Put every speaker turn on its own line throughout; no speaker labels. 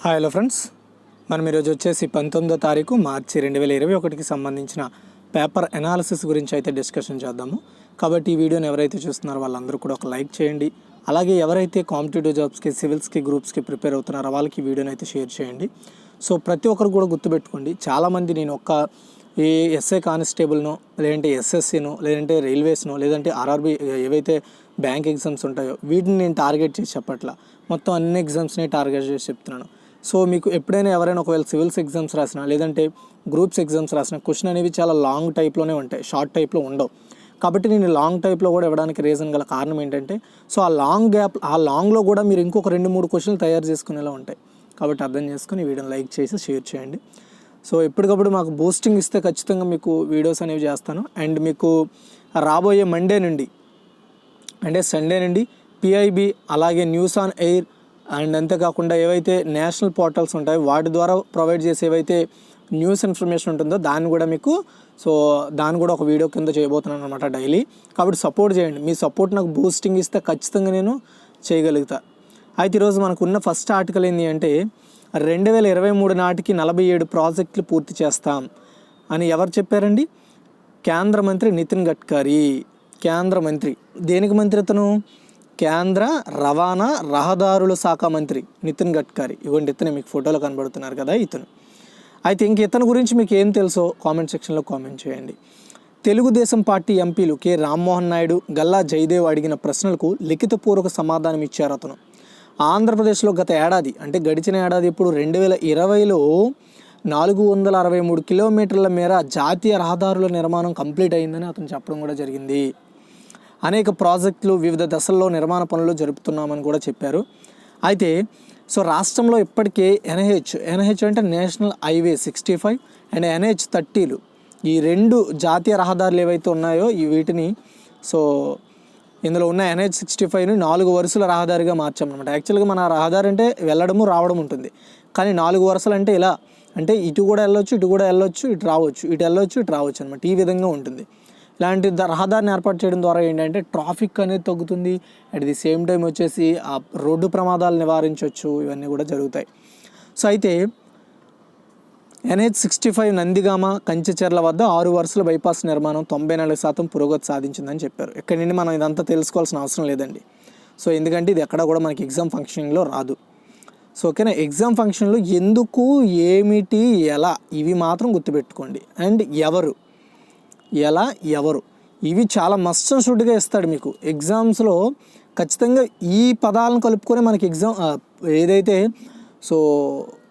Hi hello friends, మనం ఈరోజు వచ్చేసి 19వ తారీఖు మార్చి 2021కి సంబంధించిన పేపర్ అనాలిసిస్ గురించి అయితే డిస్కషన్ చేద్దాము. కాబట్టి ఈ వీడియోని ఎవరైతే చూస్తున్నారో వాళ్ళందరూ కూడా ఒక లైక్ చేయండి. అలాగే ఎవరైతే కాంపిటేటివ్ జాబ్స్కి, సివిల్స్కి, గ్రూప్స్కి ప్రిపేర్ అవుతున్నారో వాళ్ళకి ఈ వీడియోని అయితే షేర్ చేయండి. సో ప్రతి ఒక్కరు కూడా గుర్తుపెట్టుకోండి, చాలామంది నేను ఈ ఎస్ఐ కానిస్టేబుల్నో, లేదంటే ఎస్ఎస్సీనో, లేదంటే రైల్వేస్నో, లేదంటే ఆర్ఆర్బీ ఏవైతే బ్యాంక్ ఎగ్జామ్స్ ఉంటాయో వీటిని నేను టార్గెట్ చేసి చెప్పట్లా, మొత్తం అన్ని ఎగ్జామ్స్ని టార్గెట్ చేసి చెప్తున్నాను. సో మీకు ఎప్పుడైనా ఎవరైనా ఒకవేళ సివిల్స్ ఎగ్జామ్స్ రాసినా, లేదంటే గ్రూప్స్ ఎగ్జామ్స్ రాసినా క్వశ్చన్ అనేవి చాలా లాంగ్ టైప్లోనే ఉంటాయి, షార్ట్ టైప్లో ఉండవు. కాబట్టి నేను లాంగ్ టైప్లో కూడా ఇవ్వడానికి రీజన్ గల కారణం ఏంటంటే, సో ఆ లాంగ్లో కూడా మీరు ఇంకొక 2-3 క్వశ్చన్లు తయారు చేసుకునేలా ఉంటాయి. కాబట్టి అర్థం చేసుకుని ఈ వీడియోని లైక్ చేసి షేర్ చేయండి. సో ఎప్పటికప్పుడు మాకు బూస్టింగ్ ఇస్తే ఖచ్చితంగా మీకు వీడియోస్ అనేవి చేస్తాను. అండ్ మీకు రాబోయే మండే నుండి అంటే సండే నుండి పిఐబి, అలాగే న్యూస్ ఆన్ ఎయిర్, అండ్ అంతేకాకుండా ఏవైతే నేషనల్ పోర్టల్స్ ఉంటాయో వాటి ద్వారా ప్రొవైడ్ చేసే ఏవైతే న్యూస్ ఇన్ఫర్మేషన్ ఉంటుందో దాన్ని కూడా మీకు దాన్ని కూడా ఒక వీడియో కింద చేయబోతున్నాను అనమాట డైలీ. కాబట్టి సపోర్ట్ చేయండి. మీ సపోర్ట్ నాకు బూస్టింగ్ ఇస్తే ఖచ్చితంగా నేను చేయగలుగుతా. అయితే ఈరోజు మనకున్న ఫస్ట్ ఆర్టికల్ ఏంటి అంటే, 2023 నాటికి 47 ప్రాజెక్టులు పూర్తి చేస్తాం అని ఎవరు చెప్పారండి? కేంద్ర మంత్రి నితిన్ గడ్కరీ. కేంద్ర మంత్రి, దేనికి మంత్రి అతను? కేంద్ర రవాణా రహదారుల శాఖ మంత్రి నితిన్ గడ్కరీ. ఇవ్వండి, ఇతనే మీకు ఫోటోలో కనబడుతున్నారు కదా, ఇతను. అయితే ఇంక ఇతని గురించి మీకు ఏం తెలుసో కామెంట్ సెక్షన్లో కామెంట్ చేయండి. తెలుగుదేశం పార్టీ ఎంపీలు కె రామ్మోహన్ నాయుడు, గల్లా జయదేవ్ అడిగిన ప్రశ్నలకు లిఖితపూర్వక సమాధానం ఇచ్చారు అతను. ఆంధ్రప్రదేశ్లో గత ఏడాది, అంటే గడిచిన ఏడాది, ఇప్పుడు 2020లో 463 కిలోమీటర్ల మేర జాతీయ రహదారుల నిర్మాణం కంప్లీట్ అయిందని అతను చెప్పడం కూడా జరిగింది. అనేక ప్రాజెక్టులు వివిధ దశల్లో నిర్మాణ పనులు జరుపుతున్నామని కూడా చెప్పారు. అయితే రాష్ట్రంలో ఇప్పటికే ఎన్హెచ్ అంటే నేషనల్ హైవే 65 అండ్ NH 30లు, ఈ 2 జాతీయ రహదారులు ఏవైతే ఉన్నాయో వీటిని ఇందులో ఉన్న NH 65ని 4 వరుసల రహదారిగా మార్చామన్నమాట. యాక్చువల్గా మన రహదారి అంటే వెళ్ళడము రావడం ఉంటుంది, కానీ 4 వరుసలు అంటే ఇలా, అంటే ఇటు కూడా వెళ్ళొచ్చు, ఇటు కూడా వెళ్ళొచ్చు, ఇటు రావచ్చు, ఇటు వెళ్ళొచ్చు, ఇటు రావచ్చు అనమాట. ఈ విధంగా ఉంటుంది. ఇలాంటి రహదారిని ఏర్పాటు చేయడం ద్వారా ఏంటంటే ట్రాఫిక్ అనేది తగ్గుతుంది. అట్ ది సేమ్ టైం వచ్చేసి ఆ రోడ్డు ప్రమాదాలు నివారించవచ్చు. ఇవన్నీ కూడా జరుగుతాయి. అయితే NH 65 నందిగామ కంచిచెర్ల వద్ద 6 వరుసల బైపాస్ నిర్మాణం 94% పురోగతి సాధించిందని చెప్పారు. ఇక్కడ నుండి మనం ఇదంతా తెలుసుకోవాల్సిన అవసరం లేదండి. ఎందుకంటే ఇది ఎక్కడ కూడా మనకి ఎగ్జామ్ ఫంక్షన్లో రాదు. ఓకేనా? ఎగ్జామ్ ఫంక్షన్లో ఎందుకు, ఏమిటి, ఎలా, ఇవి మాత్రం గుర్తుపెట్టుకోండి. అండ్ ఎవరు, ఇవి చాలా మస్ట్ అండ్ షుడ్గా ఇస్తాడు మీకు ఎగ్జామ్స్లో. ఖచ్చితంగా ఈ పదాలను కలుపుకొని మనకి ఎగ్జామ్ ఏదైతే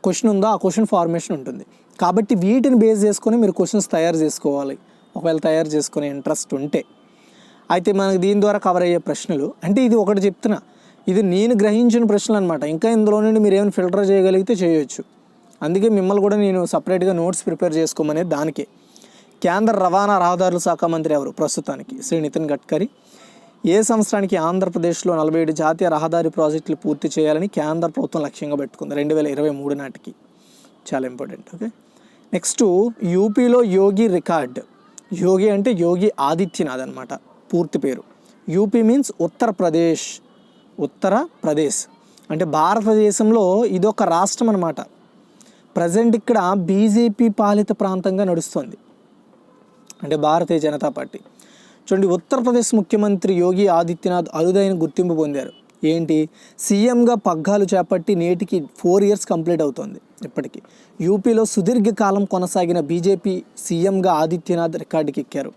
క్వశ్చన్ ఉందో ఆ క్వశ్చన్ ఫార్మేషన్ ఉంటుంది. కాబట్టి వీటిని బేస్ చేసుకొని మీరు క్వశ్చన్స్ తయారు చేసుకోవాలి, ఒకవేళ తయారు చేసుకునే ఇంట్రెస్ట్ ఉంటే. అయితే మనకి దీని ద్వారా కవర్ అయ్యే ప్రశ్నలు అంటే, ఇది ఒకటి చెప్తున్నా, ఇది నేను గ్రహించిన ప్రశ్నలు అనమాట. ఇంకా ఇందులో నుండి మీరు ఏమైనా ఫిల్టర్ చేయగలిగితే చేయొచ్చు. అందుకే మిమ్మల్ని కూడా నేను సపరేట్గా నోట్స్ ప్రిపేర్ చేసుకోమనేది దానికే. కేంద్ర రవాణా రహదారుల శాఖ మంత్రి ఎవరు ప్రస్తుతానికి? శ్రీ నితిన్ గడ్కరీ. ఏ సంవత్సరానికి ఆంధ్రప్రదేశ్లో 47 జాతీయ రహదారి ప్రాజెక్టులు పూర్తి చేయాలని కేంద్ర ప్రభుత్వం లక్ష్యంగా పెట్టుకుంది? 2023 నాటికి. చాలా ఇంపార్టెంట్. ఓకే, నెక్స్ట్ యూపీలో యోగి రికార్డ్. యోగి అంటే యోగి ఆదిత్యనాథ్ అనమాట పూర్తి పేరు. యూపీ మీన్స్ ఉత్తరప్రదేశ్ అంటే భారతదేశంలో ఇదొక రాష్ట్రం అనమాట. ప్రజెంట్ ఇక్కడ బీజేపీ పాలిత ప్రాంతంగా నడుస్తుంది, అంటే భారతీయ జనతా పార్టీ. చూడండి, ఉత్తరప్రదేశ్ ముఖ్యమంత్రి యోగి ఆదిత్యనాథ్ అరుదైన గుర్తింపు పొందారు. ఏంటి? సీఎంగా పగ్గాలు చేపట్టి నేటికి 4 years కంప్లీట్ అవుతుంది. ఇప్పటికీ యూపీలో సుదీర్ఘకాలం కొనసాగిన బీజేపీ సీఎంగా ఆదిత్యనాథ్ రికార్డుకి ఎక్కారు.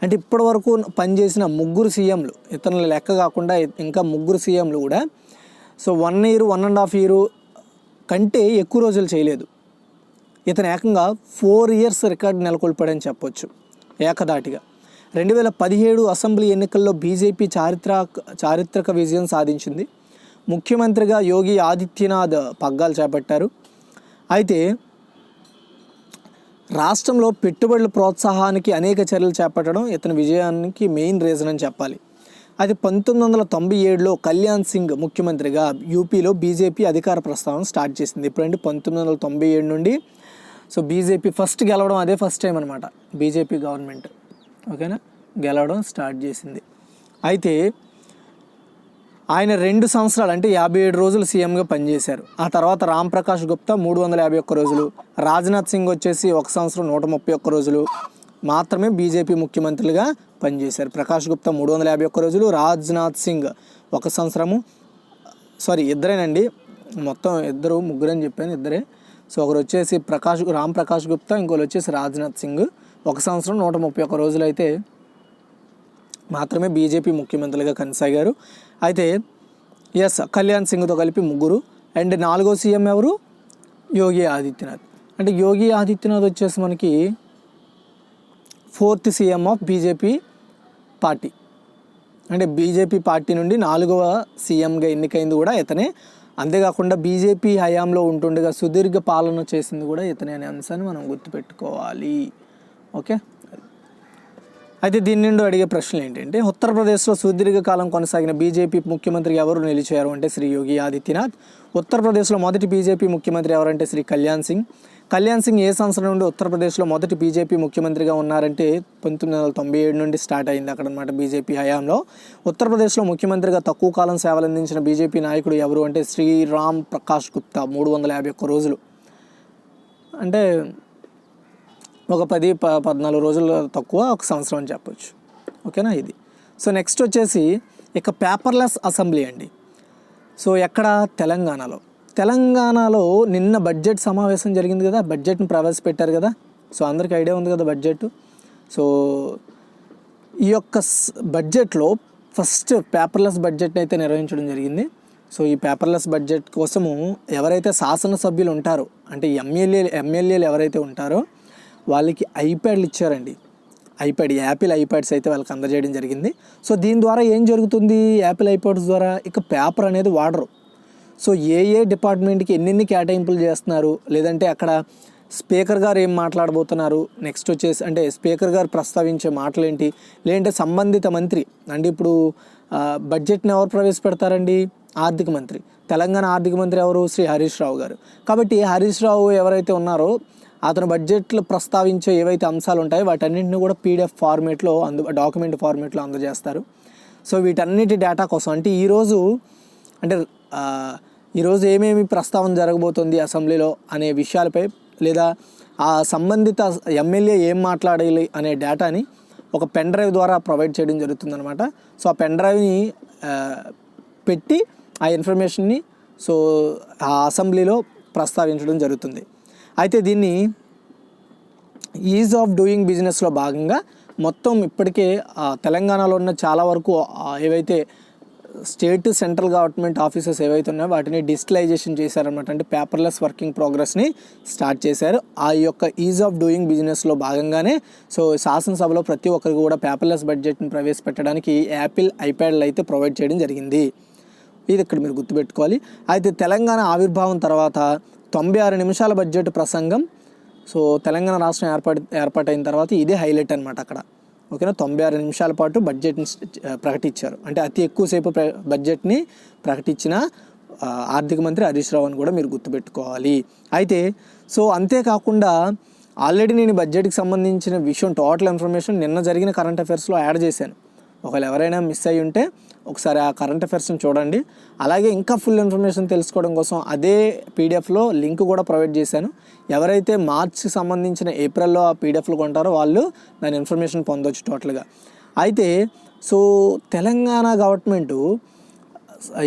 అంటే ఇప్పటి వరకు పనిచేసిన 3 సీఎంలు, ఇతరుల లెక్క కాకుండా ఇంకా 3 సీఎంలు కూడా 1 year, 1.5 year కంటే ఎక్కువ రోజులు చేయలేదు. ఇతను ఏకంగా 4 years రికార్డు నెలకొల్పాడని చెప్పొచ్చు ఏకదాటిగా. 2017 అసెంబ్లీ ఎన్నికల్లో బీజేపీ చారిత్రక విజయం సాధించింది. ముఖ్యమంత్రిగా యోగి ఆదిత్యనాథ్ పగ్గాలు చేపట్టారు. అయితే రాష్ట్రంలో పెట్టుబడుల ప్రోత్సాహానికి అనేక చర్యలు చేపట్టడం ఇతని విజయానికి మెయిన్ రీజన్ అని చెప్పాలి. అయితే 1997లో కళ్యాణ్ సింగ్ ముఖ్యమంత్రిగా యూపీలో బీజేపీ అధికార ప్రస్థానం స్టార్ట్ చేసింది. ఇప్పుడంటే 1997 నుండి బీజేపీ ఫస్ట్ గెలవడం అదే ఫస్ట్ టైం అనమాట. బీజేపీ గవర్నమెంట్ ఓకేనా గెలవడం స్టార్ట్ చేసింది. అయితే ఆయన 2 సంవత్సరాలు అంటే 57 రోజులు సీఎంగా పనిచేశారు. ఆ తర్వాత రామ్ ప్రకాష్ గుప్తా 351 రోజులు, రాజ్నాథ్ సింగ్ వచ్చేసి 1 సంవత్సరం 131 రోజులు మాత్రమే బీజేపీ ముఖ్యమంత్రులుగా పనిచేశారు. ప్రకాష్ గుప్తా 351 రోజులు, రాజ్నాథ్ సింగ్ 1 సంవత్సరము, ఇద్దరేనండి, మొత్తం ముగ్గురని చెప్పాను, ఇద్దరే. సో ఒకరు వచ్చేసి రామ్ ప్రకాష్ గుప్తా, ఇంకోరు వచ్చేసి రాజ్నాథ్ సింగ్ 1 సంవత్సరం 131 రోజులు అయితే మాత్రమే బీజేపీ ముఖ్యమంత్రులుగా కొనసాగారు. అయితే కళ్యాణ్ సింగ్తో కలిపి 3. అండ్ 4వ సీఎం ఎవరు? యోగి ఆదిత్యనాథ్. అంటే యోగి ఆదిత్యనాథ్ వచ్చేసి మనకి 4th CM of BJP party. అంటే బీజేపీ పార్టీ నుండి 4వ సీఎంగా ఎన్నికైంది కూడా ఇతనే. అంతేకాకుండా బీజేపీ హయాంలో ఉంటుండగా సుదీర్ఘ పాలన చేసింది కూడా ఇతనే అనే అంశాన్ని మనం గుర్తుపెట్టుకోవాలి. ఓకే. అయితే దీని నుండి అడిగే ప్రశ్నలు ఏంటంటే, ఉత్తరప్రదేశ్లో సుదీర్ఘకాలం కొనసాగిన బీజేపీ ముఖ్యమంత్రి ఎవరు నిలిచారు అంటే శ్రీ యోగి ఆదిత్యనాథ్. ఉత్తరప్రదేశ్లో మొదటి బీజేపీ ముఖ్యమంత్రి ఎవరంటే శ్రీ కళ్యాణ్ సింగ్. కళ్యాణ్ సింగ్ ఏ సంవత్సరం నుండి ఉత్తరప్రదేశ్లో మొదటి బీజేపీ ముఖ్యమంత్రిగా ఉన్నారంటే 1997 నుండి స్టార్ట్ అయింది అక్కడ అనమాట బీజేపీ హయాంలో. ఉత్తరప్రదేశ్లో ముఖ్యమంత్రిగా తక్కువ కాలం సేవలందించిన బీజేపీ నాయకుడు ఎవరు అంటే శ్రీ రామ్ ప్రకాష్ గుప్తా 351 రోజులు. అంటే ఒక 10-14 రోజులు తక్కువ, 1 సంవత్సరం అని చెప్పొచ్చు. ఓకేనా ఇది. సో నెక్స్ట్ వచ్చేసి ఇక పేపర్లెస్ అసెంబ్లీ అండి. సో ఎక్కడ? తెలంగాణలో నిన్న బడ్జెట్ సమావేశం జరిగింది కదా, బడ్జెట్ని ప్రవేశపెట్టారు కదా. సో అందరికీ ఐడియా ఉంది కదా బడ్జెట్. సో ఈ యొక్క బడ్జెట్లో ఫస్ట్ పేపర్లెస్ బడ్జెట్ని అయితే నిర్వహించడం జరిగింది. సో ఈ పేపర్లెస్ బడ్జెట్ కోసము ఎవరైతే శాసనసభ్యులు ఉంటారో అంటే ఎమ్మెల్యేలు ఎవరైతే ఉంటారో వాళ్ళకి ఐప్యాడ్లు ఇచ్చారండి. యాపిల్ ఐప్యాడ్స్ అయితే వాళ్ళకి అందజేయడం జరిగింది. సో దీని ద్వారా ఏం జరుగుతుంది? యాపిల్ ఐప్యాడ్స్ ద్వారా ఇక పేపర్ అనేది వాడరు. సో ఏ డిపార్ట్మెంట్కి ఎన్ని కేటాయింపులు చేస్తున్నారు, లేదంటే అక్కడ స్పీకర్ గారు ఏం మాట్లాడబోతున్నారు, నెక్స్ట్ వచ్చేసి అంటే స్పీకర్ గారు ప్రస్తావించే మాటలు ఏంటి, లేదంటే సంబంధిత మంత్రి అంటే ఇప్పుడు బడ్జెట్ని ఎవరు ప్రవేశపెడతారండి? ఆర్థిక మంత్రి. తెలంగాణ ఆర్థిక మంత్రి ఎవరు? శ్రీ హరీష్ రావు గారు. కాబట్టి హరీష్ రావు ఎవరైతే ఉన్నారో అతను బడ్జెట్లో ప్రస్తావించే ఏవైతే అంశాలు ఉంటాయో వాటన్నింటినీ కూడా పీడిఎఫ్ ఫార్మేట్లో డాక్యుమెంట్ ఫార్మేట్లో అందజేస్తారు. సో వీటన్నిటి డేటా కోసం అంటే ఈరోజు ఏమేమి ప్రస్తావన జరగబోతుంది అసెంబ్లీలో అనే విషయాలపై, లేదా ఆ సంబంధిత ఎమ్మెల్యే ఏం మాట్లాడాలి అనే డేటాని ఒక పెన్ డ్రైవ్ ద్వారా ప్రొవైడ్ చేయడం జరుగుతుందన్నమాట. సో ఆ పెన్ డ్రైవ్ని పెట్టి ఆ ఇన్ఫర్మేషన్ని సో ఆ అసెంబ్లీలో ప్రస్తావించడం జరుగుతుంది. అయితే దీన్ని ఈజ్ ఆఫ్ డూయింగ్ బిజినెస్లో భాగంగా మొత్తం ఇప్పటికే తెలంగాణలో ఉన్న చాలా వరకు ఏవైతే స్టేట్ సెంట్రల్ గవర్నమెంట్ ఆఫీసెస్ ఏవైతే ఉన్నాయో వాటిని డిజిటలైజేషన్ చేశారనమాట. అంటే పేపర్లెస్ వర్కింగ్ ప్రోగ్రెస్ని స్టార్ట్ చేశారు. ఆ యొక్క ఈజ్ ఆఫ్ డూయింగ్ బిజినెస్లో భాగంగానే సో శాసనసభలో ప్రతి ఒక్కరికి కూడా పేపర్లెస్ బడ్జెట్ని ప్రవేశపెట్టడానికి యాపిల్ ఐప్యాడ్లు అయితే ప్రొవైడ్ చేయడం జరిగింది. ఇది ఇక్కడ మీరు గుర్తుపెట్టుకోవాలి. అయితే తెలంగాణ ఆవిర్భావం తర్వాత 96 నిమిషాల బడ్జెట్ ప్రసంగం. సో తెలంగాణ రాష్ట్రం ఏర్పాటైన తర్వాత ఇదే హైలైట్ అనమాట అక్కడ. ఓకేనా, 96 నిమిషాల పాటు బడ్జెట్ని ప్రకటించారు. అంటే అతి ఎక్కువసేపు బడ్జెట్ని ప్రకటించిన ఆర్థిక మంత్రి హరీష్ రావు అని కూడా మీరు గుర్తుపెట్టుకోవాలి. అయితే సో అంతేకాకుండా ఆల్రెడీ నేను బడ్జెట్కి సంబంధించిన విషయం టోటల్ ఇన్ఫర్మేషన్ నిన్న జరిగిన కరెంట్ అఫైర్స్లో యాడ్ చేశాను. ఒకవేళ ఎవరైనా మిస్ అయ్యి ఉంటే ఒకసారి ఆ కరెంట్ అఫైర్స్ని చూడండి. అలాగే ఇంకా ఫుల్ ఇన్ఫర్మేషన్ తెలుసుకోవడం కోసం అదే పీడిఎఫ్లో లింక్ కూడా ప్రొవైడ్ చేశాను. ఎవరైతే మార్చ్కి సంబంధించిన ఏప్రిల్లో ఆ పీడిఎఫ్లు కొంటారో వాళ్ళు దాని ఇన్ఫర్మేషన్ పొందవచ్చు టోటల్గా. అయితే సో తెలంగాణ గవర్నమెంటు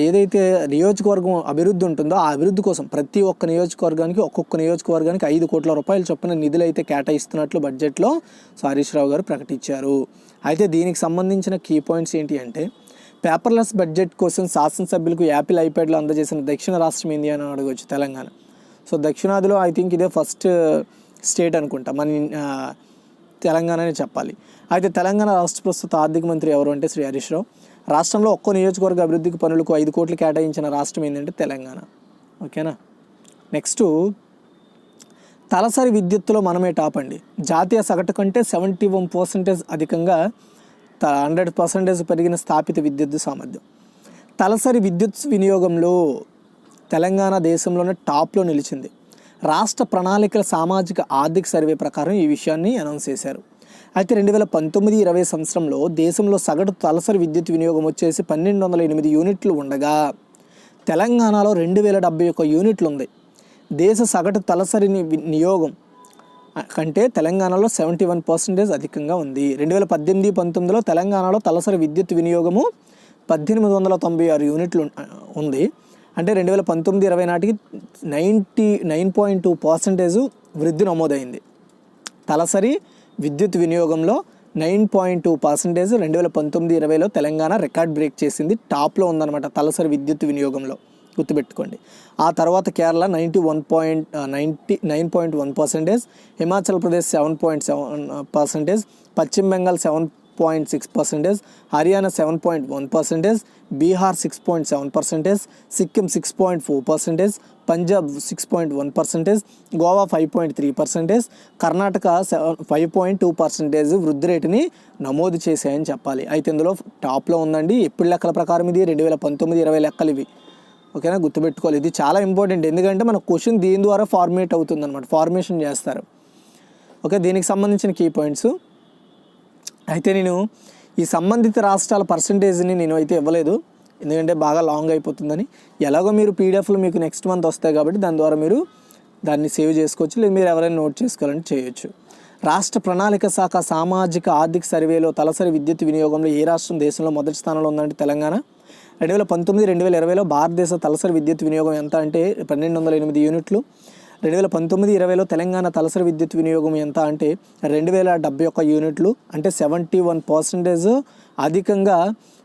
ఏదైతే నియోజకవర్గం అభివృద్ధి ఉంటుందో ఆ అభివృద్ధి కోసం ప్రతి ఒక్క నియోజకవర్గానికి ఒక్కొక్క నియోజకవర్గానికి 5 కోట్ల రూపాయలు చొప్పున నిధులు అయితే కేటాయిస్తున్నట్లు బడ్జెట్లో హరీష్ రావు గారు ప్రకటించారు. అయితే దీనికి సంబంధించిన కీ పాయింట్స్ ఏంటి అంటే పేపర్లెస్ బడ్జెట్ కోసం శాసనసభ్యులకు యాపిల్ ఐప్యాడ్లు అందజేసిన దక్షిణ రాష్ట్రం ఏంది అని అడగవచ్చు తెలంగాణ. సో దక్షిణాదిలో ఐ థింక్ ఇదే ఫస్ట్ స్టేట్ అనుకుంటా, మన తెలంగాణనే చెప్పాలి. అయితే తెలంగాణ రాష్ట్ర ప్రస్తుత ఆర్థిక మంత్రి ఎవరు అంటే శ్రీ హరీష్ రావు. రాష్ట్రంలో ఒక్కో నియోజకవర్గ అభివృద్ధికి పనులకు 5 కోట్లు కేటాయించిన రాష్ట్రం ఏంటంటే తెలంగాణ. ఓకేనా. నెక్స్ట్ తలసరి విద్యుత్తులో మనమే టాప్ అండి. జాతీయ సగటు కంటే 71% అధికంగా 100% పెరిగిన స్థాపిత విద్యుత్ సామర్థ్యం. తలసరి విద్యుత్ వినియోగంలో తెలంగాణ దేశంలోనే టాప్లో నిలిచింది. రాష్ట్ర ప్రణాళికల సామాజిక ఆర్థిక సర్వే ప్రకారం ఈ విషయాన్ని అనౌన్స్ చేశారు. అయితే 2019-20 సంవత్సరంలో దేశంలో సగటు తలసరి విద్యుత్ వినియోగం వచ్చేసి 1208 యూనిట్లు ఉండగా తెలంగాణలో 2071 యూనిట్లు ఉంది. దేశ సగటు తలసరి నియోగం కంటే తెలంగాణలో 71% అధికంగా ఉంది. 2018-19లో తెలంగాణలో తలసరి విద్యుత్ వినియోగము 1896 యూనిట్లు ఉంది. అంటే 2019-20 నాటికి 99.2% వృద్ధి నమోదైంది. తలసరి విద్యుత్ వినియోగంలో 9.2% 2019-20లో తెలంగాణ రికార్డ్ బ్రేక్ చేసింది. టాప్లో ఉందన్నమాట తలసరి విద్యుత్ వినియోగంలో, గుర్తుపెట్టుకోండి. ఆ తర్వాత కేరళ 99.1%, హిమాచల్ ప్రదేశ్ 7.7%, పశ్చిమ బెంగాల్ 7.6%, హర్యానా 7.1%, బీహార్ 6.7%, సిక్కిం 6.4%, పంజాబ్ 6.1%, గోవా 5.3%, కర్ణాటక 5.2% వృద్ధి రేటుని నమోదు చేశాయని చెప్పాలి. అయితే ఇందులో టాప్లో ఉందండి. ఎప్పుడు లెక్కల ప్రకారం ఇది 2019-20 లెక్కలు ఇవి. ఓకేనా, గుర్తుపెట్టుకోవాలి. ఇది చాలా ఇంపార్టెంట్, ఎందుకంటే మన క్వశ్చన్ దీని ద్వారా ఫార్మేట్ అవుతుంది అనమాట, ఫార్మేషన్ చేస్తారు. ఓకే, దీనికి సంబంధించిన కీ పాయింట్స్. అయితే నేను ఈ సంబంధిత రాష్ట్రాల పర్సంటేజ్ని నేను అయితే ఇవ్వలేదు, ఎందుకంటే బాగా లాంగ్ అయిపోతుందని. ఎలాగో మీరు పీడిఎఫ్లు మీకు నెక్స్ట్ మంత్ వస్తాయి కాబట్టి దాని ద్వారా మీరు దాన్ని సేవ్ చేసుకోవచ్చు, లేదా మీరు ఎవరైనా నోట్ చేసుకోవాలని చేయొచ్చు. రాష్ట్ర ప్రణాళిక శాఖ సామాజిక ఆర్థిక సర్వేలో తలసరి విద్యుత్ వినియోగంలో ఏ రాష్ట్రం దేశంలో మొదటి స్థానంలో ఉందంటే తెలంగాణ. 2019-2020లో భారతదేశ తలసరి విద్యుత్ వినియోగం ఎంత అంటే 1208 యూనిట్లు. 2019-20లో తెలంగాణ తలసరి విద్యుత్ వినియోగం ఎంత అంటే 2071 యూనిట్లు, అంటే 71% అధికంగా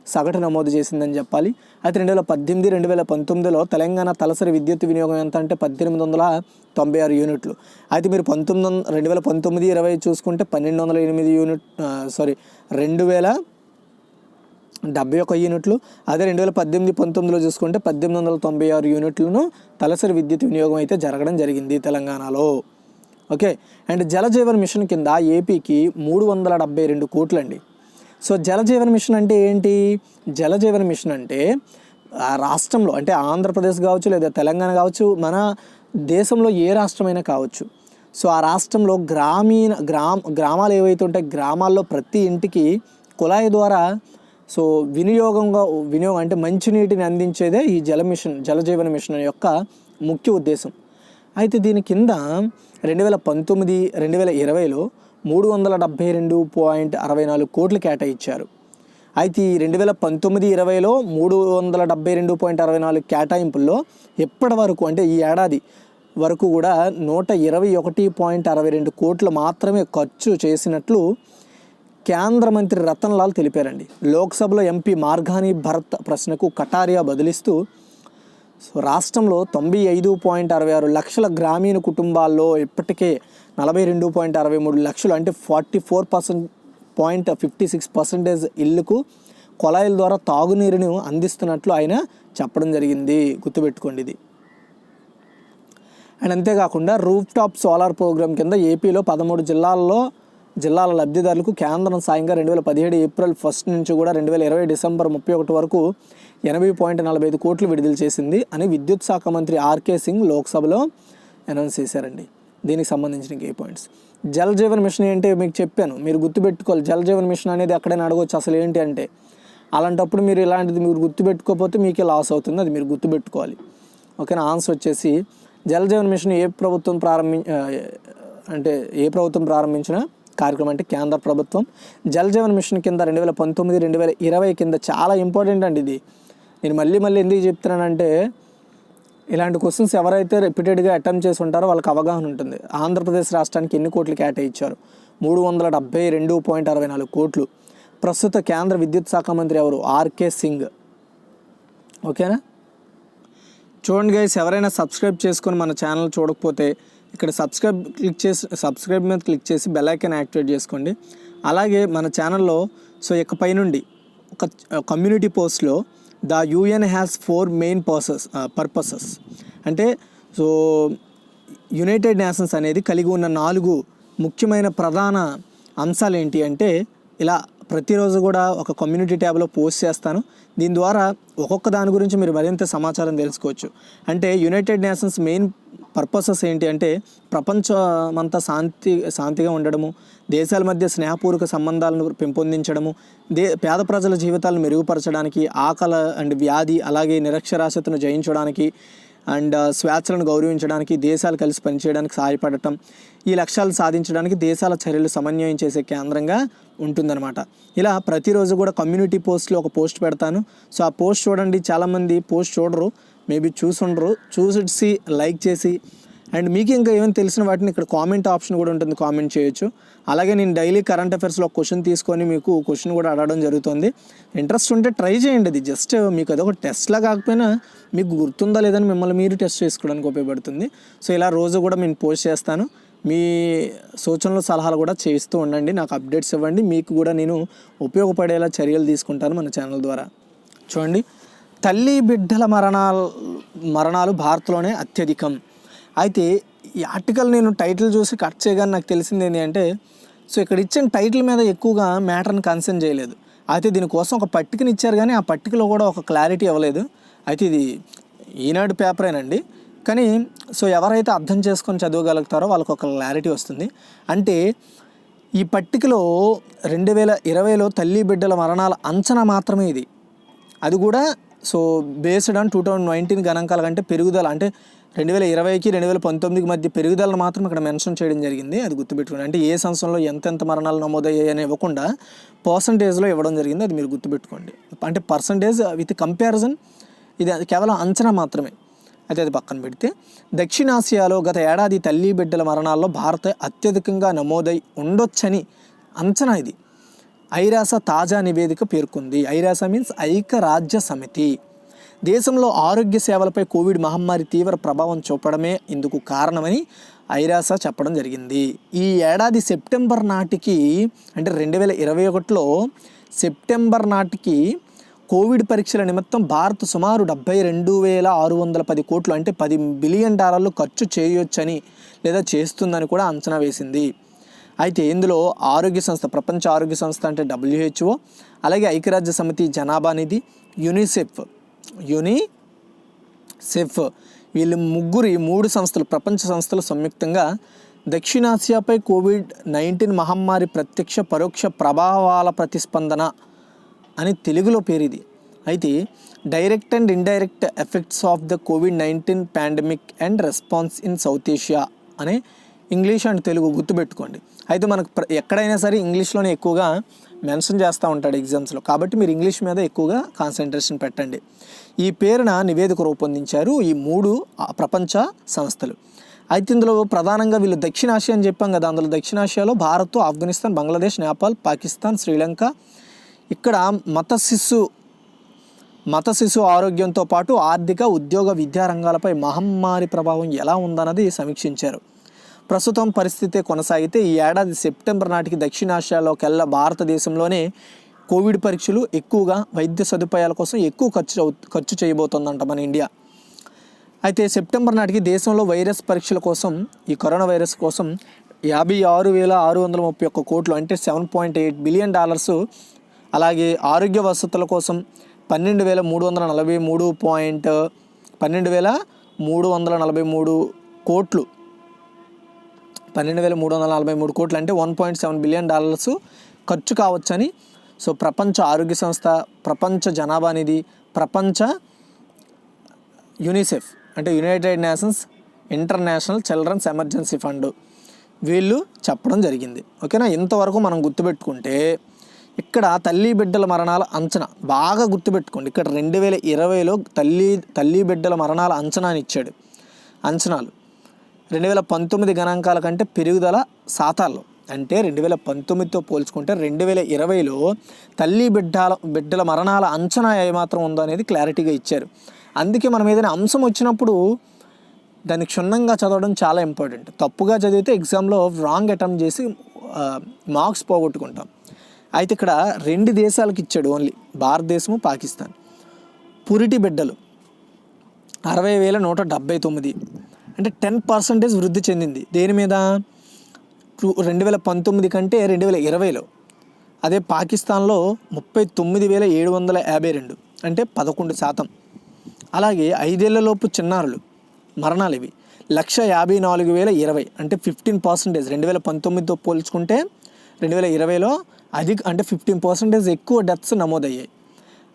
సగటు నమోదు చేసిందని చెప్పాలి. అయితే 2018-2019లో తెలంగాణ తలసరి విద్యుత్ వినియోగం ఎంత అంటే 1896 యూనిట్లు. అయితే మీరు 2019-20 చూసుకుంటే 1208 యూనిట్ 2071 యూనిట్లు. అదే 2018-19లో చూసుకుంటే 1896 యూనిట్లను తలసరి విద్యుత్ వినియోగం అయితే జరగడం జరిగింది తెలంగాణలో. ఓకే, అండ్ జలజీవన్ మిషన్ కింద ఏపీకి 372 కోట్లు అండి. సో జలజీవన్ మిషన్ అంటే ఏంటి? జలజీవన్ మిషన్ అంటే ఆ రాష్ట్రంలో, అంటే ఆంధ్రప్రదేశ్ కావచ్చు లేదా తెలంగాణ కావచ్చు, మన దేశంలో ఏ రాష్ట్రమైనా కావచ్చు. సో ఆ రాష్ట్రంలో గ్రామాలు ఏవైతే ఉంటాయి, గ్రామాల్లో ప్రతి ఇంటికి కుళాయి ద్వారా వినియోగం అంటే మంచినీటిని అందించేదే ఈ జలజీవన మిషన్ యొక్క ముఖ్య ఉద్దేశం. అయితే దీని కింద 2019-2020లో 372.64 కోట్లు కేటాయించారు. అయితే ఈ 2019-20లో 372.64 కేటాయింపుల్లో ఎప్పటి వరకు అంటే ఈ ఏడాది వరకు కూడా 121.62 కోట్లు మాత్రమే ఖర్చు చేసినట్లు కేంద్ర మంత్రి రతన్ లాల్ తెలిపారండి. లోక్సభలో ఎంపీ మార్గాని భరత్ ప్రశ్నకు కటారియా బదిలిస్తూ రాష్ట్రంలో 95.66 లక్షల గ్రామీణ కుటుంబాల్లో ఇప్పటికే 42.63 లక్షలు అంటే 44.56% ఇళ్లకు కొళాయిల ద్వారా తాగునీరును అందిస్తున్నట్లు ఆయన చెప్పడం జరిగింది. గుర్తుపెట్టుకోండి ఇది. అండ్ అంతేకాకుండా రూఫ్ టాప్ సోలార్ ప్రోగ్రాం కింద ఏపీలో 13 జిల్లాల లబ్ధిదారులకు కేంద్రం సాయంగా 2017 ఏప్రిల్ 1 నుంచి కూడా 2020 డిసెంబర్ 31 వరకు 80.45 కోట్లు విడుదల చేసింది అని విద్యుత్ శాఖ మంత్రి ఆర్కే సింగ్ లోక్సభలో అనౌన్స్ చేశారండి. దీనికి సంబంధించిన key points. Jal Jeevan mission ఏంటి మీకు చెప్పాను, మీరు గుర్తుపెట్టుకోవాలి. జల్ జీవన్ మిషన్ అనేది ఎక్కడైనా అడగవచ్చు అసలు ఏంటి అంటే. అలాంటప్పుడు మీరు ఇలాంటిది మీరు గుర్తుపెట్టుకోకపోతే మీకే లాస్ అవుతుంది, అది మీరు గుర్తుపెట్టుకోవాలి. ఓకేనా. ఆన్సర్ వచ్చేసి జల్ జీవన్ మిషన్ ఏ ప్రభుత్వం ప్రారంభించిన కార్యక్రమం అంటే కేంద్ర ప్రభుత్వం. జల్ జీవన్ మిషన్ కింద 2019-2020 కింద చాలా ఇంపార్టెంట్ అండి ఇది. నేను మళ్ళీ ఎందుకు చెప్తున్నానంటే ఇలాంటి క్వశ్చన్స్ ఎవరైతే రిపీటెడ్గా అటెంప్ట్ చేసి ఉంటారో వాళ్ళకి అవగాహన ఉంటుంది. ఆంధ్రప్రదేశ్ రాష్ట్రానికి ఎన్ని కోట్లు కేటాయించారు? 372.64 కోట్లు. ప్రస్తుత కేంద్ర విద్యుత్ శాఖ మంత్రి ఎవరు? ఆర్కే సింగ్. ఓకేనా. చూడండి గైస్, ఎవరైనా సబ్స్క్రైబ్ చేసుకొని మన ఛానల్ చూడకపోతే ఇక్కడ సబ్స్క్రైబ్ మీద క్లిక్ చేసి బెల్ ఐకాన్ యాక్టివేట్ చేసుకోండి. అలాగే మన ఛానల్లో ఇకపై నుండి ఒక కమ్యూనిటీ పోస్ట్లో the UN has 4 main purposes అంటే యునైటెడ్ నేషన్స్ అనేది కలిగి ఉన్న 4 ముఖ్యమైన ప్రధాన అంశాలు ఏంటి అంటే ఇలా ప్రతిరోజు కూడా ఒక కమ్యూనిటీ ట్యాబ్లో పోస్ట్ చేస్తాను. దీని ద్వారా ఒక్కొక్క దాని గురించి మీరు మరింత సమాచారం తెలుసుకోవచ్చు. అంటే యునైటెడ్ నేషన్స్ మెయిన్ పర్పసెస్ ఏంటి అంటే ప్రపంచమంతా శాంతిగా ఉండడము, దేశాల మధ్య స్నేహపూర్వక సంబంధాలను పెంపొందించడము, పేద ప్రజల జీవితాలను మెరుగుపరచడానికి, ఆకలి అండ్ వ్యాధి అలాగే నిరక్షరాస్యతను జయించడానికి అండ్ స్వేచ్ఛలను గౌరవించడానికి దేశాలు కలిసి పనిచేయడానికి సహాయపడటం, ఈ లక్ష్యాలు సాధించడానికి దేశాల చర్యలు సమన్వయం చేసే కేంద్రంగా ఉంటుందన్నమాట. ఇలా ప్రతిరోజు కూడా కమ్యూనిటీ పోస్ట్లో ఒక పోస్ట్ పెడతాను. సో ఆ పోస్ట్ చూడండి. చాలామంది పోస్ట్ చూడరు, మేబీ చూసి లైక్ చేసి అండ్ మీకు ఇంకా ఏమైనా తెలిసిన వాటిని ఇక్కడ కామెంట్ ఆప్షన్ కూడా ఉంటుంది, కామెంట్ చేయొచ్చు. అలాగే నేను డైలీ కరెంట్ అఫైర్స్లో ఒక క్వశ్చన్ తీసుకొని మీకు క్వశ్చన్ కూడా అడగడం జరుగుతుంది. ఇంట్రెస్ట్ ఉంటే ట్రై చేయండి. అది జస్ట్ మీకు అదొక టెస్ట్లా కాకపోయినా మీకు గుర్తుందా లేదని మిమ్మల్ని మీరు టెస్ట్ చేసుకోవడానికి ఉపయోగపడుతుంది. సో ఇలా రోజు కూడా నేను పోస్ట్ చేస్తాను. మీ సూచనలు సలహాలు కూడా చేస్తూ ఉండండి, నాకు అప్డేట్స్ ఇవ్వండి. మీకు కూడా నేను ఉపయోగపడేలా చర్యలు తీసుకుంటాను మన ఛానల్ ద్వారా. చూడండి, తల్లి బిడ్డల మరణాలు భారత్లోనే అత్యధికం. అయితే ఈ ఆర్టికల్ నేను టైటిల్ చూసి కట్ చేయగానే నాకు తెలిసింది ఏంటి అంటే, సో ఇక్కడ ఇచ్చిన టైటిల్ మీద ఎక్కువగా మ్యాటర్ని కన్సర్న్ చేయలేదు. అయితే దీనికోసం ఒక పట్టికని ఇచ్చారు, కానీ ఆ పట్టికలో కూడా ఒక క్లారిటీ ఇవ్వలేదు. అయితే ఇది ఈనాడు పేపరేనండి, కానీ సో ఎవరైతే అర్థం చేసుకొని చదవగలుగుతారో వాళ్ళకు ఒక క్లారిటీ వస్తుంది. అంటే ఈ పట్టికలో 2020లో తల్లి బిడ్డల మరణాల అంచనా మాత్రమే ఇది. అది కూడా సో బేస్డ్ ఆన్ 2019 గణాంకాల కంటే పెరుగుదల, అంటే 2020కి 2019కి మధ్య పెరుగుదలను మాత్రం ఇక్కడ మెన్షన్ చేయడం జరిగింది. అది గుర్తుపెట్టుకోండి. అంటే ఏ సంవత్సరంలో ఎంతెంత మరణాలు నమోదయ్యాయి అని ఇవ్వకుండా పర్సంటేజ్లో ఇవ్వడం జరిగింది. అది మీరు గుర్తుపెట్టుకోండి. అంటే పర్సంటేజ్ విత్ కంపారిజన్, ఇది కేవలం అంచనా మాత్రమే. అయితే అది పక్కన పెడితే, దక్షిణాసియాలో గత ఏడాది తల్లి బిడ్డల మరణాల్లో భారత్ అత్యధికంగా నమోదై ఉండొచ్చని అంచనా ఇది ఐరాస తాజా నివేదిక పేర్కొంది. ఐరాస మీన్స్ ఐక్యరాజ్య సమితి. దేశంలో ఆరోగ్య సేవలపై కోవిడ్ మహమ్మారి తీవ్ర ప్రభావం చూపడమే ఇందుకు కారణమని ఐరాస చెప్పడం జరిగింది. ఈ ఏడాది సెప్టెంబర్ నాటికి, అంటే 2021లో సెప్టెంబర్ నాటికి కోవిడ్ పరీక్షల నిమిత్తం భారత్ సుమారు 72,610 కోట్లు, అంటే $10 బిలియన్ ఖర్చు చేయొచ్చని లేదా చేస్తుందని కూడా అంచనా వేసింది. అయితే ఇందులో ఆరోగ్య సంస్థ, ప్రపంచ ఆరోగ్య సంస్థ అంటే WHO, అలాగే ఐక్యరాజ్య సమితి జనాభా నిధి, యునిసెఫ్ వీళ్ళు మూడు సంస్థలు, ప్రపంచ సంస్థలు సంయుక్తంగా దక్షిణాసియాపై COVID-19 మహమ్మారి ప్రత్యక్ష పరోక్ష ప్రభావాల ప్రతిస్పందన అని తెలుగులో పేరు ఇది. అయితే direct and indirect effects of the COVID-19 pandemic and response in south Asia అనే ఇంగ్లీష్ అండ్ తెలుగు గుర్తుపెట్టుకోండి. అయితే మనకు ఎక్కడైనా సరే ఇంగ్లీష్లోనే ఎక్కువగా మెన్షన్ చేస్తూ ఉంటాడు ఎగ్జామ్స్లో, కాబట్టి మీరు ఇంగ్లీష్ మీద ఎక్కువగా కాన్సన్ట్రేషన్ పెట్టండి. ఈ పేరున నివేదిక రూపొందించారు ఈ 3 ప్రపంచ సంస్థలు. అయితే ఇందులో ప్రధానంగా వీళ్ళు దక్షిణాసియా అని చెప్పాం కదా, అందులో దక్షిణాసియాలో భారత్, ఆఫ్ఘనిస్తాన్, బంగ్లాదేశ్, నేపాల్, పాకిస్తాన్, శ్రీలంక. ఇక్కడ మత శిశు ఆరోగ్యంతో పాటు ఆర్థిక, ఉద్యోగ, విద్యా రంగాలపై మహమ్మారి ప్రభావం ఎలా ఉందన్నది సమీక్షించారు. ప్రస్తుతం పరిస్థితి కొనసాగితే ఈ ఏడాది సెప్టెంబర్ నాటికి దక్షిణాసియాలోకెల్లా భారతదేశంలోనే కోవిడ్ పరీక్షలు ఎక్కువగా, వైద్య సదుపాయాల కోసం ఎక్కువ ఖర్చు చేయబోతోందంట మన ఇండియా. అయితే సెప్టెంబర్ నాటికి దేశంలో వైరస్ పరీక్షల కోసం, ఈ కరోనా వైరస్ కోసం 56,631 కోట్లు, అంటే $7.8 బిలియన్, అలాగే ఆరోగ్య వసతుల కోసం 12,343 కోట్లు, 12,343 కోట్లు, అంటే $1.7 బిలియన్ ఖర్చు కావచ్చని సో ప్రపంచ ఆరోగ్య సంస్థ, ప్రపంచ జనాభా నిధి, ప్రపంచ యునిసెఫ్ అంటే United Nations International Children's Emergency Fund వీళ్ళు చెప్పడం జరిగింది. ఓకేనా, ఇంతవరకు మనం గుర్తుపెట్టుకుంటే ఇక్కడ తల్లి బిడ్డల మరణాల అంచనా బాగా గుర్తుపెట్టుకోండి. ఇక్కడ 2020లో తల్లి బిడ్డల మరణాల అంచనాని ఇచ్చాడు. అంచనాలు 2019 గణాంకాల కంటే పెరుగుదల శాతాల్లో, అంటే 2019తో పోల్చుకుంటే 2020లో తల్లి బిడ్డల మరణాల అంచనా ఏమాత్రం ఉందో అనేది క్లారిటీగా ఇచ్చారు. అందుకే మనం ఏదైనా అంశం వచ్చినప్పుడు దాన్ని క్షుణ్ణంగా చదవడం చాలా ఇంపార్టెంట్. తప్పుగా చదివితే ఎగ్జామ్లో రాంగ్ అటెంప్ట్ చేసి మార్క్స్ పోగొట్టుకుంటాం. అయితే ఇక్కడ 2 దేశాలకు ఇచ్చాడు ఓన్లీ, భారతదేశము, పాకిస్తాన్. పురిటి బిడ్డలు 60,179, అంటే 10% వృద్ధి చెందింది. దేని మీద? 2019 కంటే 2020లో అదే పాకిస్తాన్లో 39,752 అంటే 11%. అలాగే 5 ఏళ్లలోపు చిన్నారులు మరణాలు ఇవి 1,54,020 అంటే 15%. 2019తో పోల్చుకుంటే 2020లో అధిక అంటే 15% ఎక్కువ డెత్స్ నమోదయ్యాయి.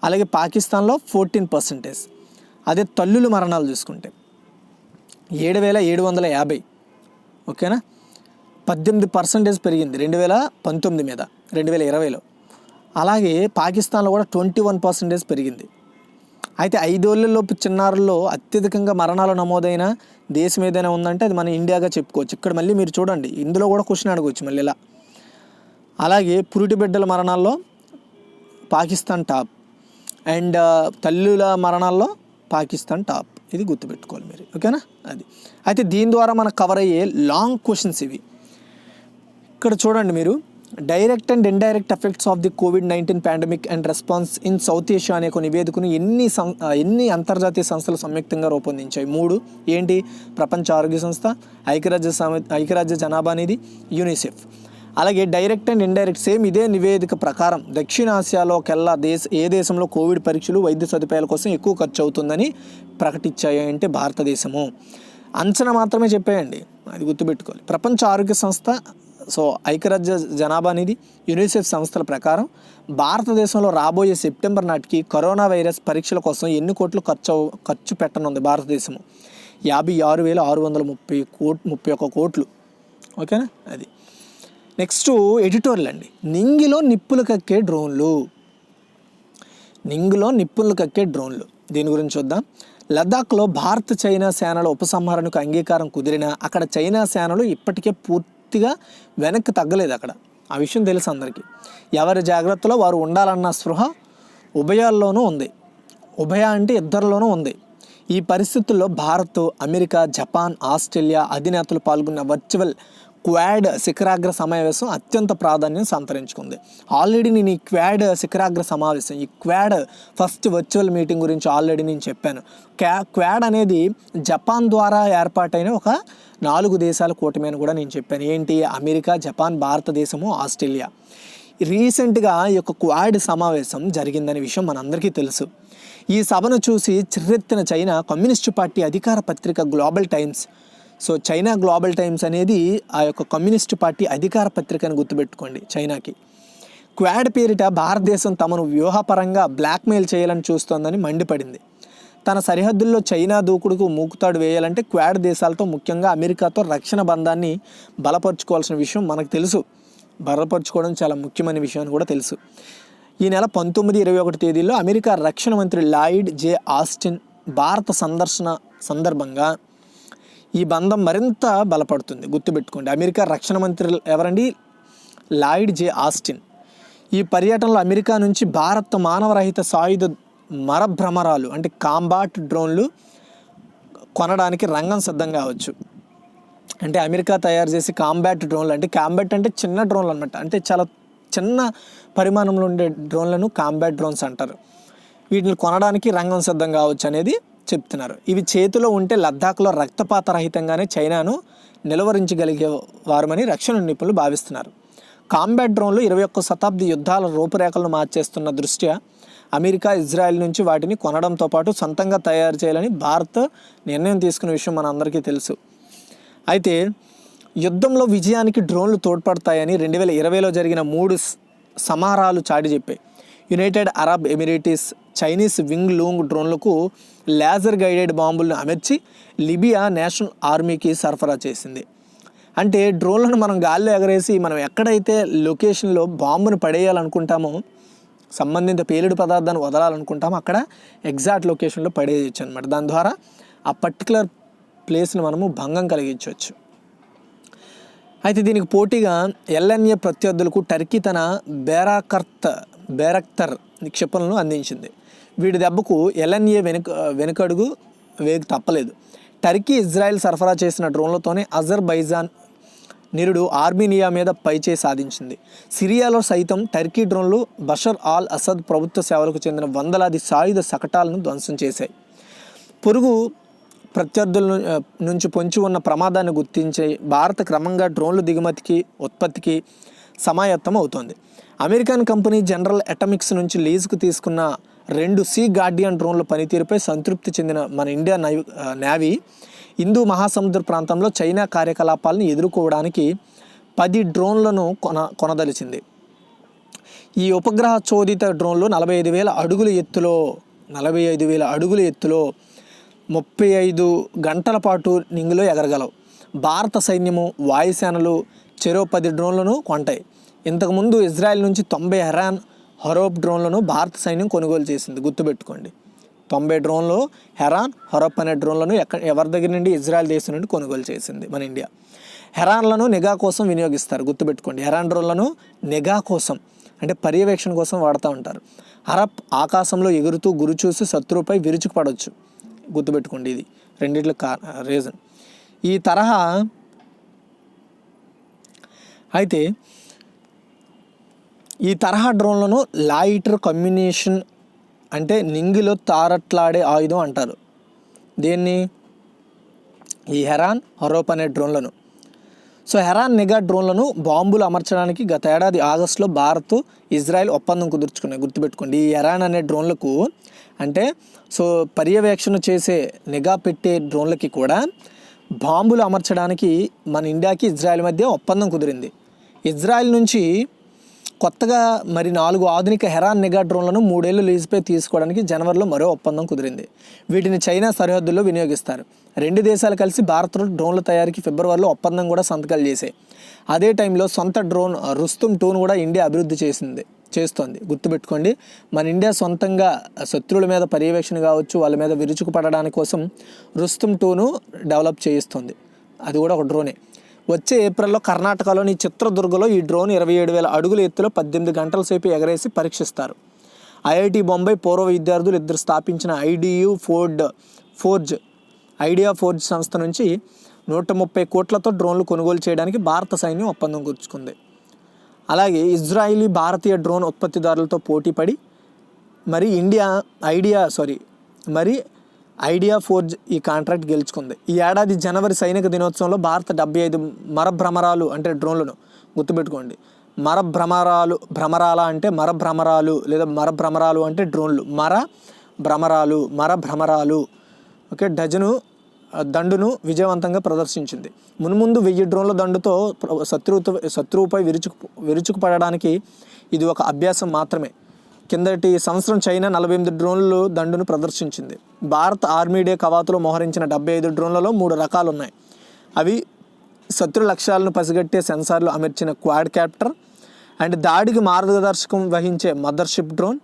అలాగే పాకిస్తాన్లో 14%. అదే తల్లుల మరణాలు చూసుకుంటే 7,750. ఓకేనా, 18% పెరిగింది 2019 మీద 2020లో. అలాగే పాకిస్తాన్లో కూడా 21% పెరిగింది. అయితే 5 ఏళ్లలోపు చిన్నారుల్లో అత్యధికంగా మరణాలు నమోదైన దేశం ఏదైనా ఉందంటే అది మన ఇండియాగా చెప్పుకోవచ్చు. ఇక్కడ మళ్ళీ మీరు చూడండి, ఇందులో కూడా క్వశ్చన్ అడగవచ్చు మళ్ళీ ఇలా. అలాగే పురిటి బిడ్డల మరణాల్లో పాకిస్తాన్ టాప్ అండ్ తల్లుల మరణాల్లో పాకిస్తాన్ టాప్. ఇది గుర్తుపెట్టుకోవాలి మీరు. ఓకేనా, అది. అయితే దీని ద్వారా మనకు కవర్ అయ్యే లాంగ్ క్వశ్చన్స్ ఇవి. ఇక్కడ చూడండి మీరు, direct and indirect effects of the COVID-19 pandemic and response in south Asia అనే ఒక నివేదికను ఎన్ని అంతర్జాతీయ సంస్థలు సంయుక్తంగా రూపొందించాయి? 3 ఏంటి? ప్రపంచ ఆరోగ్య సంస్థ, ఐక్యరాజ్య జనాభా నిధి, యూనిసెఫ్. అలాగే డైరెక్ట్ అండ్ ఇండైరెక్ట్ సేమ్ ఇదే నివేదిక ప్రకారం దక్షిణాసియాలోకెల్లా ఏ దేశంలో కోవిడ్ పరీక్షలు వైద్య సదుపాయాల కోసం ఎక్కువ ఖర్చు అవుతుందని ప్రకటించాయి అంటే భారతదేశము. అంచనా మాత్రమే చెప్పేయండి, అది గుర్తుపెట్టుకోవాలి. ప్రపంచ ఆరోగ్య సంస్థ, ఐక్యరాజ్య జనాభా నిధి, యూనిసెఫ్ సంస్థల ప్రకారం భారతదేశంలో రాబోయే సెప్టెంబర్ నాటికి కరోనా వైరస్ పరీక్షల కోసం ఎన్ని కోట్లు ఖర్చు పెట్టనుంది భారతదేశము? 56,631 కోట్లు. ఓకేనా, అది. నెక్స్ట్ ఎడిటోరియల్ అండి. నింగిలో నిప్పులు కక్కే డ్రోన్లు. దీని గురించి చూద్దాం. లద్దాఖ్లో భారత్ చైనా సేనల ఉపసంహరణకు అంగీకారం కుదిరినా అక్కడ చైనా సేనలు ఇప్పటికే పూర్తిగా వెనక్కి తగ్గలేదు. అక్కడ ఆ విషయం తెలుసు అందరికీ. ఎవరి జాగ్రత్తలో వారు ఉండాలన్న స్పృహ ఉభయాల్లోనూ ఉంది. ఉభయ అంటే ఇద్దరిలోనూ ఉంది. ఈ పరిస్థితుల్లో భారత్, అమెరికా, జపాన్, ఆస్ట్రేలియా అధినేతలు పాల్గొన్న వర్చువల్ క్వాడ్ శిఖరాగ్ర సమావేశం అత్యంత ప్రాధాన్యం సంతరించుకుంది. ఆల్రెడీ నేను ఈ క్వాడ్ శిఖరాగ్ర సమావేశం, ఈ క్వాడ్ ఫస్ట్ వర్చువల్ మీటింగ్ గురించి ఆల్రెడీ నేను చెప్పాను. క్వాడ్ అనేది జపాన్ ద్వారా ఏర్పాటైన ఒక 4 దేశాల కూటమి అని కూడా నేను చెప్పాను. ఏంటి? అమెరికా, జపాన్, భారతదేశము, ఆస్ట్రేలియా. రీసెంట్గా ఈ యొక్క క్వాడ్ సమావేశం జరిగిందనే విషయం మనందరికీ తెలుసు. ఈ సభను చూసి చిర్రెత్తిన చైనా కమ్యూనిస్టు పార్టీ అధికార పత్రిక global times, China global times అనేది ఆ యొక్క కమ్యూనిస్టు పార్టీ అధికార పత్రికను గుర్తుపెట్టుకోండి చైనాకి. క్వాడ్ పేరిట భారతదేశం తమను వ్యూహపరంగా బ్లాక్మెయిల్ చేయాలని చూస్తోందని మండిపడింది. తన సరిహద్దుల్లో చైనా దూకుడుకు మూకుతాడు వేయాలంటే క్వాడ్ దేశాలతో, ముఖ్యంగా అమెరికాతో రక్షణ బంధాన్ని బలపరుచుకోవాల్సిన విషయం మనకు తెలుసు. బలపరుచుకోవడం చాలా ముఖ్యమైన విషయం అని కూడా తెలుసు. ఈ నెల 19, 21 తేదీల్లో అమెరికా రక్షణ మంత్రి లాయిడ్ జే ఆస్టిన్ భారత సందర్శన సందర్భంగా ఈ బంధం మరింత బలపడుతుంది. గుర్తుపెట్టుకోండి, అమెరికా రక్షణ మంత్రి ఎవరండి? లాయిడ్ జే ఆస్టిన్. ఈ పర్యటనలో అమెరికా నుంచి భారత్ మానవరహిత సాయుధ మరభ్రమరాలు అంటే కాంబాట్ డ్రోన్లు కొనడానికి రంగం సిద్ధం కావచ్చు. అంటే అమెరికా తయారు చేసే కాంబాట్ డ్రోన్లు, అంటే కాంబాట్ అంటే చిన్న డ్రోన్లు అనమాట, అంటే చాలా చిన్న పరిమాణంలో ఉండే డ్రోన్లను కాంబాట్ డ్రోన్స్ అంటారు. వీటిని కొనడానికి రంగం సిద్ధం కావచ్చు అనేది చెప్తున్నారు. ఇవి చేతిలో ఉంటే లద్దాఖ్లో రక్తపాత రహితంగానే చైనాను నిలువరించగలిగే వారమని రక్షణ నిపుణులు భావిస్తున్నారు. కాంబాట్ డ్రోన్లు 21వ శతాబ్ది యుద్ధాల రూపురేఖలను మార్చేస్తున్న దృష్ట్యా అమెరికా, ఇజ్రాయెల్ నుంచి వాటిని కొనడంతో పాటు సొంతంగా తయారు చేయాలని భారత్ నిర్ణయం తీసుకున్న విషయం మనందరికీ తెలుసు. అయితే యుద్ధంలో విజయానికి డ్రోన్లు తోడ్పడతాయని 2020లో జరిగిన 3 సమరాలు చాటి చెప్పాయి. United Arab Emirates Chinese Wing Loong డ్రోన్లకు లేజర్ గైడెడ్ బాంబులను అమర్చి లిబియా నేషనల్ ఆర్మీకి సరఫరా చేసింది. అంటే డ్రోన్లను మనం గాల్లో ఎగరేసి మనం ఎక్కడైతే లొకేషన్లో బాంబును పడేయాలనుకుంటామో, సంబంధిత పేలుడు పదార్థాన్ని వదలాలనుకుంటామో అక్కడ ఎగ్జాక్ట్ లొకేషన్లో పడేయచ్చు అనమాట. దాని ద్వారా ఆ పర్టికులర్ ప్లేస్ని మనము భంగం కలిగించవచ్చు. అయితే దీనికి పోటీగా ఎల్ఎన్ఏ ప్రత్యర్థులకు టర్కీ తన బేరక్తర్ క్షిపణులను అందించింది. వీడి దెబ్బకు ఎల్ఎన్ఏ వెనుకడుగు వేగు తప్పలేదు. టర్కీ, ఇజ్రాయెల్ సరఫరా చేసిన డ్రోన్లతోనే అజర్బైజాన్ నిరుడు ఆర్మీనియా మీద పైచేయి సాధించింది. సిరియాలో సైతం టర్కీ డ్రోన్లు బషర్ ఆల్ అసద్ ప్రభుత్వ సేవలకు చెందిన వందలాది సాయుధ శకటాలను ధ్వంసం చేశాయి. పొరుగు ప్రత్యర్థుల నుంచి పొంచి ఉన్న ప్రమాదాన్ని గుర్తించి భారత్ క్రమంగా డ్రోన్లు దిగుమతికి, ఉత్పత్తికి సమాయత్తం అవుతోంది. అమెరికన్ కంపెనీ జనరల్ అటామిక్స్ నుంచి లీజుకు తీసుకున్న 2 సీ గార్డియన్ డ్రోన్ల పనితీరుపై సంతృప్తి చెందిన మన ఇండియా నేవీ హిందూ మహాసముద్ర ప్రాంతంలో చైనా కార్యకలాపాలను ఎదుర్కోవడానికి 10 డ్రోన్లను కొనదలిచింది. ఈ ఉపగ్రహ చోదిత డ్రోన్లు 45,000 అడుగుల ఎత్తులో 35 గంటల పాటు నింగిలో ఎగరగలవు. భారత సైన్యము, వాయుసేనలు చెరో 10 డ్రోన్లను కొంటాయి. ఇంతకుముందు ఇజ్రాయెల్ నుంచి 90 హెరాన్ హరోప్ డ్రోన్లను భారత సైన్యం కొనుగోలు చేసింది. గుర్తుపెట్టుకోండి, 90 డ్రోన్లు హెరాన్ హరోప్ అనే డ్రోన్లను ఎవరి దగ్గర నుండి? ఇజ్రాయెల్ దేశం నుండి కొనుగోలు చేసింది మన ఇండియా. హెరాన్లను నిఘా కోసం వినియోగిస్తారు. గుర్తుపెట్టుకోండి, హెరాన్ డ్రోన్లను నిఘా కోసం అంటే పర్యవేక్షణ కోసం వాడుతూ ఉంటారు. హరప్ ఆకాశంలో ఎగురుతూ గురి చూసి శత్రువుపై విరుచుకుపడవచ్చు. గుర్తుపెట్టుకోండి, ఇది రెండిట్ల రీజన్. ఈ తరహా అయితే ఈ తరహా డ్రోన్లను లాయిటర్ కమ్యూనికేషన్ అంటే నింగిలో తారట్లాడే ఆయుధం అంటారు. దేన్ని? ఈ హెరాన్ హరోప్ అనే డ్రోన్లను. సో హెరాన్ నిఘా డ్రోన్లను బాంబులు అమర్చడానికి గత ఏడాది ఆగస్టులో భారత్, ఇజ్రాయెల్ ఒప్పందం కుదుర్చుకున్నాయి. గుర్తుపెట్టుకోండి, ఈ హెరాన్ అనే డ్రోన్లకు అంటే పర్యవేక్షణ చేసే నిఘా పెట్టే డ్రోన్లకి కూడా బాంబులు అమర్చడానికి మన ఇండియాకి ఇజ్రాయెల్ మధ్య ఒప్పందం కుదిరింది. ఇజ్రాయెల్ నుంచి కొత్తగా మరి 4 ఆధునిక హెరాన్ నిఘా డ్రోన్లను 3 ఏళ్ళు లీజుపై తీసుకోవడానికి జనవరిలో మరో ఒప్పందం కుదిరింది. వీటిని చైనా సరిహద్దుల్లో వినియోగిస్తారు. 2 దేశాలు కలిసి భారత్లో డ్రోన్ల తయారీకి ఫిబ్రవరిలో ఒప్పందం కూడా సంతకాలు చేశాయి. అదే టైంలో సొంత డ్రోన్ రుస్తుమ్ 2ను కూడా ఇండియా అభివృద్ధి చేస్తోంది. గుర్తుపెట్టుకోండి, మన ఇండియా సొంతంగా శత్రువుల మీద పర్యవేక్షణ కావచ్చు, వాళ్ళ మీద విరుచుకుపడడానికి కోసం రుస్తుమ్ 2ను డెవలప్ చేయిస్తుంది. అది కూడా ఒక డ్రోనే. వచ్చే ఏప్రిల్లో కర్ణాటకలోని చిత్రదుర్గలో ఈ డ్రోన్ 27,000 అడుగుల ఎత్తులో 18 గంటల సేపు ఎగరేసి పరీక్షిస్తారు. ఐఐటి బొంబాయి పూర్వ విద్యార్థులు ఇద్దరు స్థాపించిన ఐడియా ఫోర్జ్ సంస్థ నుంచి 130 కోట్లతో డ్రోన్లు కొనుగోలు చేయడానికి భారత సైన్యం ఒప్పందం కుదుర్చుకుంది. అలాగే ఇజ్రాయిలీ భారతీయ డ్రోన్ ఉత్పత్తిదారులతో పోటీపడి ఐడియా ఫోర్జ్ ఈ కాంట్రాక్ట్ గెలుచుకుంది. ఈ ఏడాది జనవరి సైనిక దినోత్సవంలో భారత 75 మరభ్రమరాలు అంటే డ్రోన్లను, గుర్తుపెట్టుకోండి, భ్రమరాల అంటే మరభ్రమరాలు లేదా మరభ్రమరాలు అంటే డ్రోన్లు, మరభ్రమరాలు ఓకే దండును విజయవంతంగా ప్రదర్శించింది. మున్ముందు 1000 డ్రోన్ల దండుతో శత్రువుపై విరుచుకుపడడానికి ఇది ఒక అభ్యాసం మాత్రమే. కిందటి సంవత్సరం చైనా 48 డ్రోన్లు దండును ప్రదర్శించింది. భారత్ ఆర్మీ డే కవాతులో మోహరించిన 75 డ్రోన్లలో 3 రకాలు ఉన్నాయి. అవి శత్రు లక్ష్యాలను పసిగట్టే సెన్సార్లు అమర్చిన క్వాడ్ క్యాప్టర్ అండ్ దాడికి మార్గదర్శకం వహించే మదర్షిప్ డ్రోన్,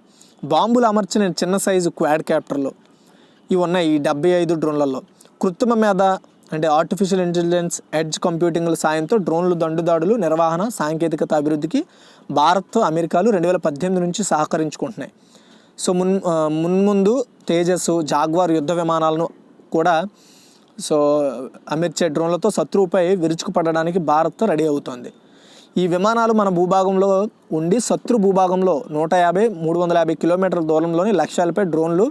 బాంబులు అమర్చిన చిన్న సైజు క్వాడ్ క్యాప్టర్లు. ఇవి ఉన్నాయి ఈ 75 డ్రోన్లలో. కృత్రిమ మేధ అంటే ఆర్టిఫిషియల్ ఇంటెలిజెన్స్, ఎడ్జ్ కంప్యూటింగ్ల సాయంతో డ్రోన్లు దండుదాడులు నిర్వహణ సాంకేతికత అభివృద్ధికి భారత్, అమెరికాలు 2018 నుంచి సహకరించుకుంటున్నాయి. సో మున్ముందు తేజస్, జాగ్వార్ యుద్ధ విమానాలను కూడా అమర్చే డ్రోన్లతో శత్రువుపై విరుచుకుపడడానికి భారత్ రెడీ అవుతోంది. ఈ విమానాలు మన భూభాగంలో ఉండి శత్రు భూభాగంలో 150-350 కిలోమీటర్ల దూరంలోని లక్ష్యాలపై డ్రోన్లు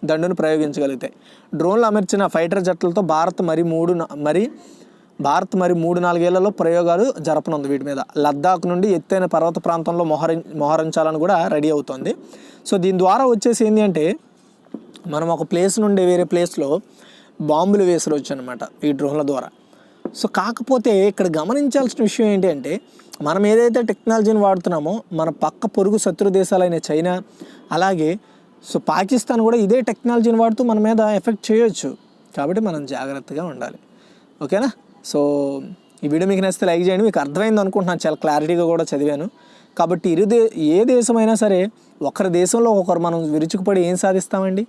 దండును ప్రయోగించగలుగుతాయి. డ్రోన్లు అమర్చిన ఫైటర్ జట్లతో భారత్ మరి 3-4 ఏళ్లలో ప్రయోగాలు జరపనుంది. వీటి మీద లద్దాఖ్ నుండి ఎత్తైన పర్వత ప్రాంతంలో మోహరించాలని కూడా రెడీ అవుతుంది. సో దీని ద్వారా వచ్చేసి ఏంటి అంటే మనం ఒక ప్లేస్ నుండి వేరే ప్లేస్లో బాంబులు వేసవచ్చు అనమాట ఈ డ్రోన్ల ద్వారా. సో కాకపోతే ఇక్కడ గమనించాల్సిన విషయం ఏంటి అంటే మనం ఏదైతే టెక్నాలజీని వాడుతున్నామో మన పక్క పొరుగు శత్రు దేశాలైన చైనా అలాగే పాకిస్తాన్ కూడా ఇదే టెక్నాలజీని వాడుతూ మన మీద ఎఫెక్ట్ చేయొచ్చు. కాబట్టి మనం జాగ్రత్తగా ఉండాలి. ఓకేనా? సో ఈ వీడియో మీకు నచ్చితే లైక్ చేయండి. మీకు అర్థమైంది అనుకుంటున్నాను, చాలా క్లారిటీగా కూడా చదివాను. కాబట్టి ఏ దేశమైనా సరే ఒకరి దేశంలో ఒకరు మనం విరుచుకుపడి ఏం సాధిస్తామండి?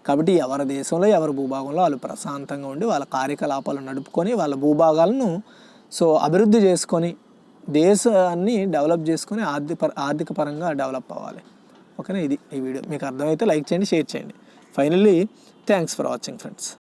కాబట్టి ఎవరి దేశంలో ఎవరి భూభాగంలో వాళ్ళు ప్రశాంతంగా ఉండి వాళ్ళ కార్యకలాపాలు నడుపుకొని వాళ్ళ భూభాగాలను అభివృద్ధి చేసుకొని దేశాన్ని డెవలప్ చేసుకొని ఆర్థిక పరంగా డెవలప్ అవ్వాలి. ఓకేనా? ఇది ఈ వీడియో మీకు అర్థమైతే లైక్ చేయండి, షేర్ చేయండి. Finally thanks for watching friends.